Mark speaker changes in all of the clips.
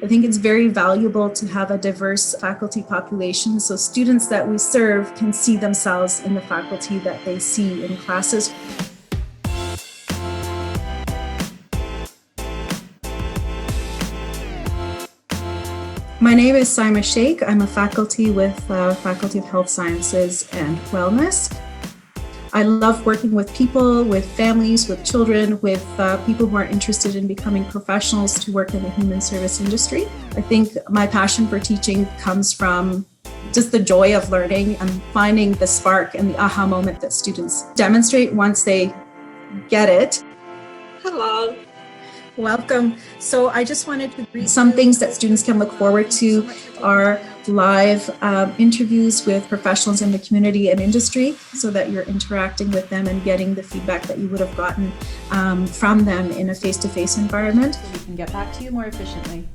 Speaker 1: I think it's very valuable to have a diverse faculty population so students that we serve can see themselves in the faculty that they see in classes. My name is Saima Sheikh. I'm a faculty with Faculty of Health Sciences and Wellness. I love working with people, with families, with children, with people who are interested in becoming professionals to work in the human service industry. I think my passion for teaching comes from just the joy of learning and finding the spark and the aha moment that students demonstrate once they get it.
Speaker 2: Hello.
Speaker 1: Welcome. So I just wanted to read some things that students can look forward to are live interviews with professionals in the community and industry so that you're interacting with them and getting the feedback that you would have gotten from them in a face-to-face environment.
Speaker 2: So we can get back to you more efficiently.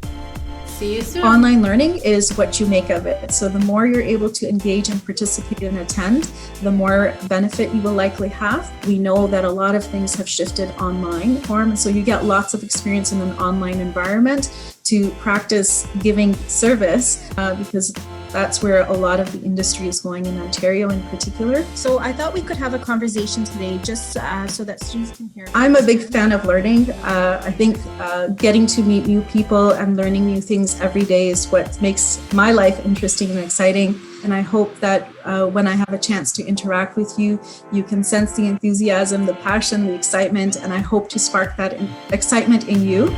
Speaker 2: See you soon.
Speaker 1: Online learning is what you make of it. So the more you're able to engage and participate and attend, the more benefit you will likely have. We know that a lot of things have shifted online form, so you get lots of experience in an online environment to practice giving service because that's where a lot of the industry is going in Ontario in particular.
Speaker 3: So I thought we could have a conversation today just so that students can hear.
Speaker 1: I'm a big fan of learning. I think getting to meet new people and learning new things every day is what makes my life interesting and exciting. And I hope that when I have a chance to interact with you, you can sense the enthusiasm, the passion, the excitement, and I hope to spark that excitement in you.